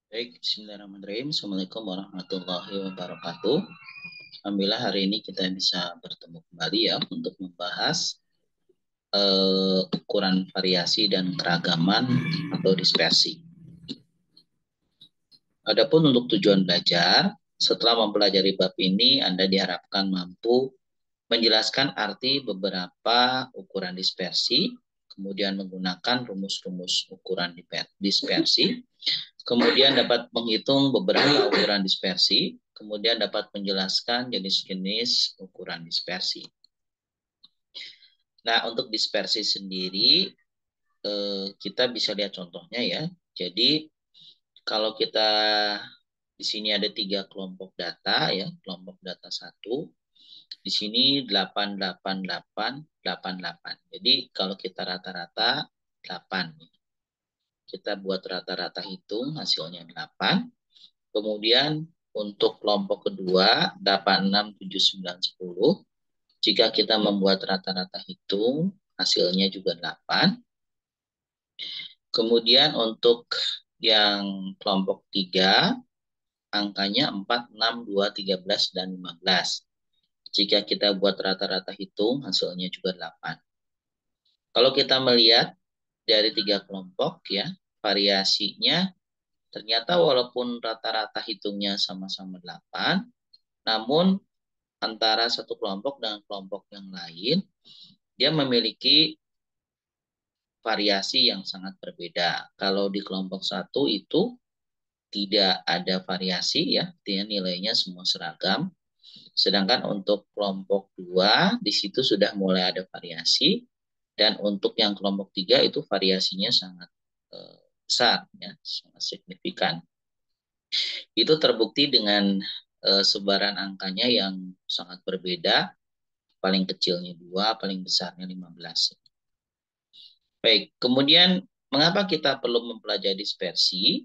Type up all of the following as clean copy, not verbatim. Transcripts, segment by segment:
Baik, bismillahirrahmanirrahim. Assalamualaikum warahmatullahi wabarakatuh. Alhamdulillah hari ini kita bisa bertemu kembali ya untuk membahas ukuran variasi dan keragaman atau dispersi. Adapun untuk tujuan belajar, setelah mempelajari bab ini, Anda diharapkan mampu menjelaskan arti beberapa ukuran dispersi, kemudian menggunakan rumus-rumus ukuran dispersi, kemudian dapat menghitung beberapa ukuran dispersi, kemudian dapat menjelaskan jenis-jenis ukuran dispersi. Nah, untuk dispersi sendiri, kita bisa lihat contohnya ya. Jadi, kalau kita di sini ada 3 kelompok data ya, kelompok data 1. Di sini 88888. Jadi, kalau kita rata-rata 8. Kita buat rata-rata hitung, hasilnya 8. Kemudian untuk kelompok kedua 867910, jika kita membuat rata-rata hitung hasilnya juga 8. Kemudian untuk yang kelompok 3 angkanya 4, 6, 2, 13 dan 15. Jika kita buat rata-rata hitung hasilnya juga 8. Kalau kita melihat dari 3 kelompok ya, variasinya ternyata walaupun rata-rata hitungnya sama-sama 8, namun antara satu kelompok dengan kelompok yang lain, dia memiliki variasi yang sangat berbeda. Kalau di kelompok 1 itu tidak ada variasi ya, artinya nilainya semua seragam. Sedangkan untuk kelompok 2 di situ sudah mulai ada variasi, dan untuk yang kelompok 3 itu variasinya sangat besar ya, sangat signifikan. Itu terbukti dengan sebaran angkanya yang sangat berbeda, paling kecilnya 2, paling besarnya 15. Baik, kemudian mengapa kita perlu mempelajari dispersi?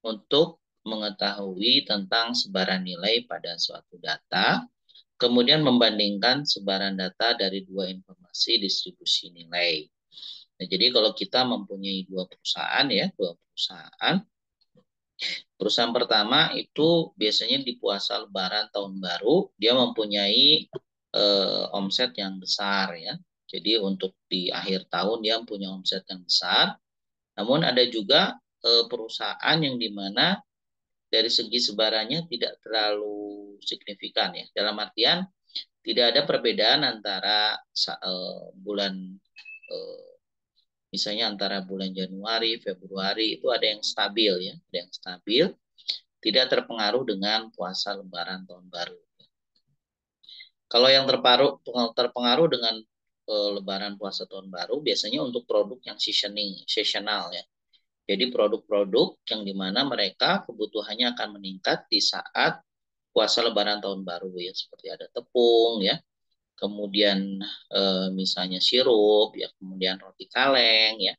Untuk mengetahui tentang sebaran nilai pada suatu data, kemudian membandingkan sebaran data dari 2 informasi distribusi nilai. Nah, jadi kalau kita mempunyai 2 perusahaan ya, 2 perusahaan. Perusahaan pertama itu biasanya di puasa Lebaran tahun baru dia mempunyai omset yang besar ya. Jadi untuk di akhir tahun dia punya omset yang besar. Namun ada juga perusahaan yang dimana dari segi sebarannya tidak terlalu signifikan ya. Dalam artian tidak ada perbedaan antara bulan misalnya antara bulan Januari, Februari itu ada yang stabil ya, ada yang stabil, tidak terpengaruh dengan puasa Lebaran tahun baru. Kalau yang terpengaruh dengan Lebaran puasa tahun baru biasanya untuk produk yang seasonal ya. Jadi produk-produk yang dimana mereka kebutuhannya akan meningkat di saat puasa Lebaran tahun baru ya, seperti ada tepung ya, kemudian misalnya sirup ya, kemudian roti kaleng ya.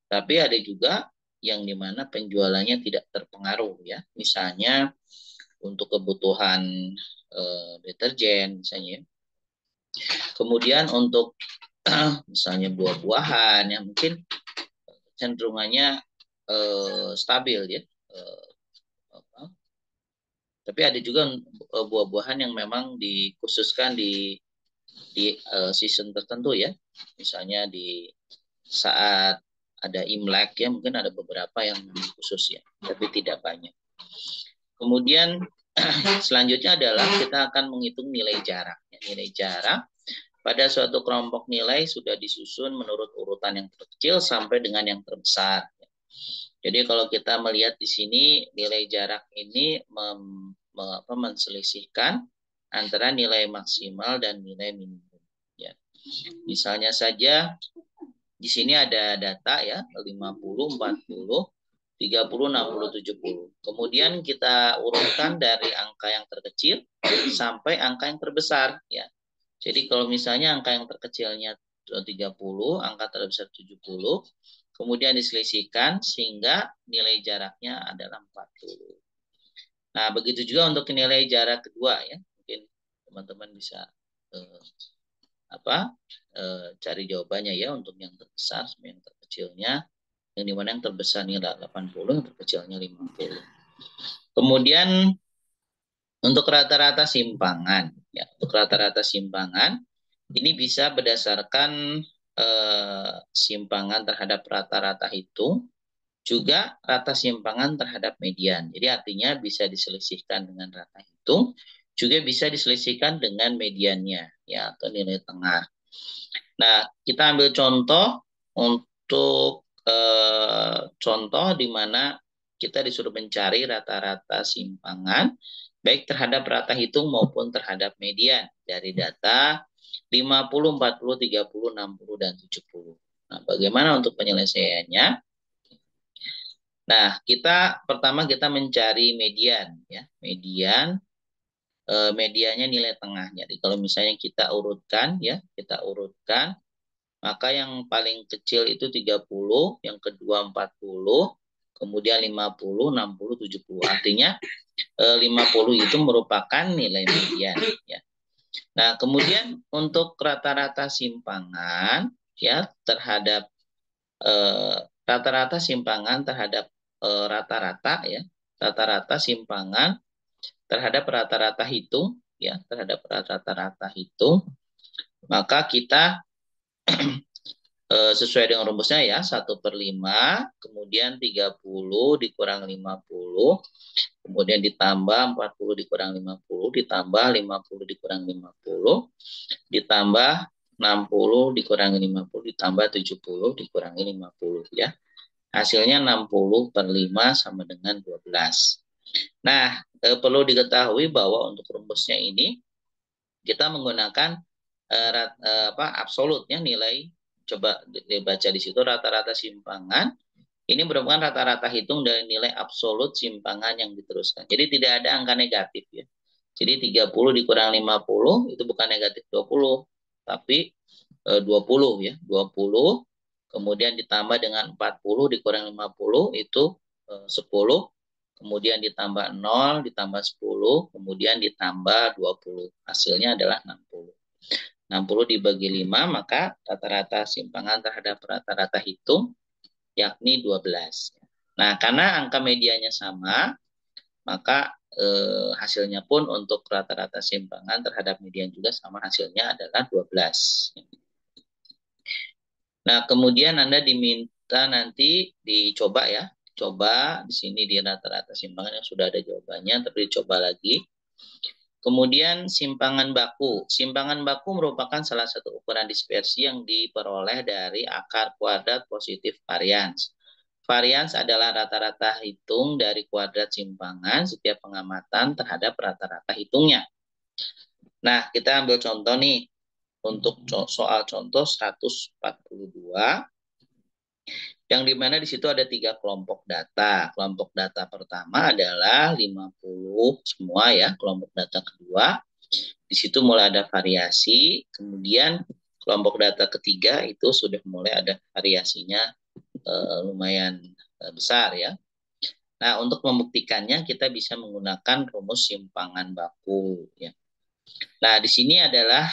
Tapi ada juga yang dimana penjualannya tidak terpengaruh ya, misalnya untuk kebutuhan deterjen misalnya. Kemudian untuk misalnya buah-buahan yang mungkin cenderungannya stabil ya. Tapi ada juga buah-buahan yang memang dikhususkan di season tertentu ya. Misalnya di saat ada Imlek ya, mungkin ada beberapa yang khusus ya, tapi tidak banyak. Kemudian selanjutnya adalah kita akan menghitung nilai jarak. Nilai jarak pada suatu kelompok nilai sudah disusun menurut urutan yang terkecil sampai dengan yang terbesar. Jadi kalau kita melihat di sini nilai jarak ini menselisihkan antara nilai maksimal dan nilai minimum. Ya. Misalnya saja di sini ada data ya 50, 40, 30, 60, 70. Kemudian kita urutkan dari angka yang terkecil sampai angka yang terbesar ya. Jadi kalau misalnya angka yang terkecilnya 30, angka terbesar 70, kemudian diselisihkan sehingga nilai jaraknya adalah 40. Nah, begitu juga untuk nilai jarak kedua ya. Mungkin teman-teman bisa cari jawabannya ya untuk yang terbesar sama yang terkecilnya. yang dimana yang terbesar nilai 80, yang terkecilnya 50. Kemudian untuk rata-rata simpangan, ya, untuk rata-rata simpangan ini bisa berdasarkan simpangan terhadap rata-rata hitung, juga rata simpangan terhadap median. Jadi artinya bisa diselisihkan dengan rata hitung, juga bisa diselisihkan dengan mediannya, ya, atau nilai tengah. Nah, kita ambil contoh untuk contoh di mana kita disuruh mencari rata-rata simpangan, baik terhadap rata hitung maupun terhadap median dari data 50, 40, 30, 60, dan 70. Nah, bagaimana untuk penyelesaiannya? Nah, pertama kita mencari median, ya, median, mediannya nilai tengahnya. Jadi kalau misalnya kita urutkan, ya, kita urutkan, maka yang paling kecil itu 30, yang kedua 40, kemudian 50, 60, 70. Artinya 50 itu merupakan nilai median, ya. Nah, kemudian untuk rata-rata simpangan, ya, terhadap rata-rata simpangan terhadap rata-rata, ya, rata-rata simpangan terhadap rata-rata hitung, ya, terhadap rata-rata hitung, maka kita sesuai dengan rumusnya, ya, 1/5, kemudian 30 dikurang 50, kemudian ditambah 40 dikurang 50, ditambah 50 dikurang 50, ditambah 60 dikurangi 50, ditambah 70 dikurangi 50, ya. Hasilnya 60/5 sama dengan 12. Nah, perlu diketahui bahwa untuk rumusnya ini kita menggunakan absolutnya nilai. Coba dibaca di situ, rata-rata simpangan ini merupakan rata-rata hitung dari nilai absolut simpangan yang diteruskan. Jadi tidak ada angka negatif, ya. Jadi 30 dikurang 50 itu bukan negatif 20, tapi 20, ya. 20 kemudian ditambah dengan 40 dikurang 50 itu 10, kemudian ditambah 0, ditambah 10, kemudian ditambah 20. Hasilnya adalah 60. 60 dibagi 5, maka rata-rata simpangan terhadap rata-rata hitung yakni 12. Nah, karena angka medianya sama, maka hasilnya pun untuk rata-rata simpangan terhadap median juga sama, hasilnya adalah 12. Nah, kemudian Anda diminta nanti dicoba, ya. Coba di sini di rata-rata simpangan yang sudah ada jawabannya, tapi dicoba lagi. Kemudian simpangan baku. Simpangan baku merupakan salah satu ukuran dispersi yang diperoleh dari akar kuadrat positif varians. Varians adalah rata-rata hitung dari kuadrat simpangan setiap pengamatan terhadap rata-rata hitungnya. Nah, kita ambil contoh nih. Untuk soal contoh 142, yang dimana di situ ada 3 kelompok data. Kelompok data pertama adalah 50 semua, ya. Kelompok data kedua, di situ mulai ada variasi. Kemudian kelompok data ketiga itu sudah mulai ada variasinya lumayan besar, ya. Nah, untuk membuktikannya kita bisa menggunakan rumus simpangan baku, ya. Nah, di sini adalah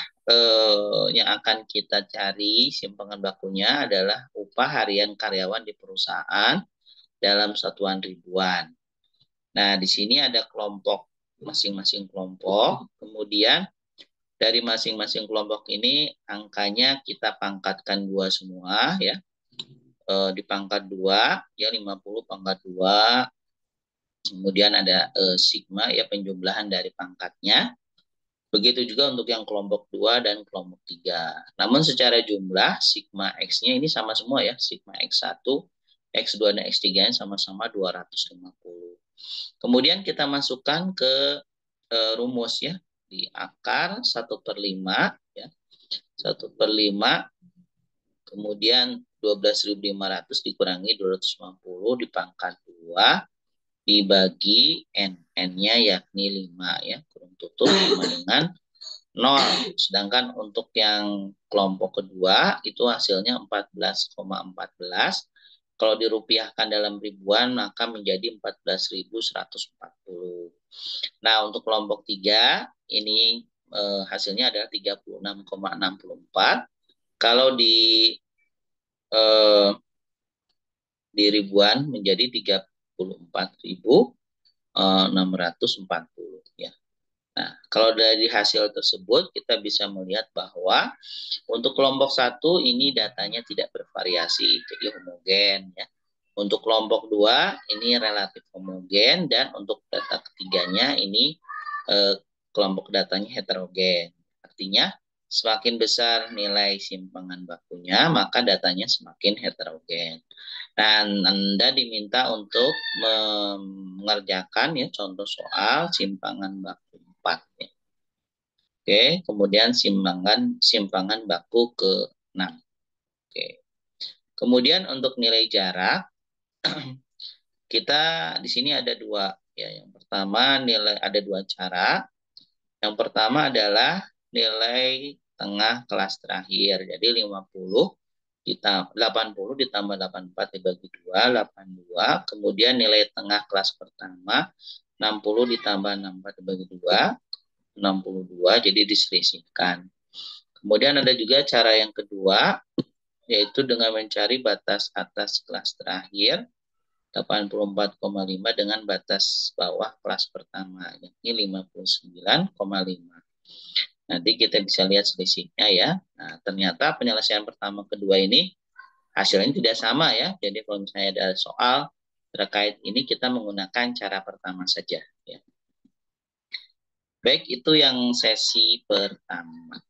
yang akan kita cari simpangan bakunya adalah upah harian karyawan di perusahaan dalam satuan ribuan. Nah, di sini ada kelompok, masing-masing kelompok. Kemudian dari masing-masing kelompok ini angkanya kita pangkatkan 2 semua, ya. Dipangkat 2, ya, 50 pangkat 2. Kemudian ada sigma, ya, penjumlahan dari pangkatnya. Begitu juga untuk yang kelompok 2 dan kelompok 3. Namun secara jumlah, sigma X-nya ini sama semua, ya. Sigma X1, X2, dan X3-nya sama-sama 250. Kemudian kita masukkan ke rumus, ya. Di akar 1/5, ya. 1/5, kemudian 12.500 dikurangi 250 dipangkat 2, dibagi N-nya yakni 5, ya. Kurung tutup sama dengan 0. Sedangkan untuk yang kelompok kedua itu hasilnya 14,14. Kalau dirupiahkan dalam ribuan maka menjadi 14.140. Nah, untuk kelompok 3 ini hasilnya adalah 36,64. Kalau di ribuan menjadi 34.640 ya. Nah, kalau dari hasil tersebut kita bisa melihat bahwa untuk kelompok 1 ini datanya tidak bervariasi, jadi homogen ya. Untuk kelompok 2 ini relatif homogen, dan untuk data ketiganya ini kelompok datanya heterogen. Artinya semakin besar nilai simpangan bakunya, maka datanya semakin heterogen. Dan Anda diminta untuk mengerjakan ya contoh soal simpangan baku 4 ya. Oke, kemudian simpangan baku ke-6. Oke. Kemudian untuk nilai jarak kita di sini ada dua ya. Yang pertama ada dua cara. Yang pertama adalah nilai tengah kelas terakhir. Jadi 80 ditambah 84 dibagi 2, 82. Kemudian nilai tengah kelas pertama 60 ditambah 64 dibagi 2, 62. Jadi diselisihkan. Kemudian ada juga cara yang kedua, yaitu dengan mencari batas atas kelas terakhir 84,5 dengan batas bawah kelas pertama, yakni 59,5. Nanti kita bisa lihat selisihnya ya. Nah, ternyata penyelesaian pertama kedua ini hasilnya tidak sama ya. Jadi kalau misalnya ada soal terkait ini kita menggunakan cara pertama saja ya. Baik, itu yang sesi pertama.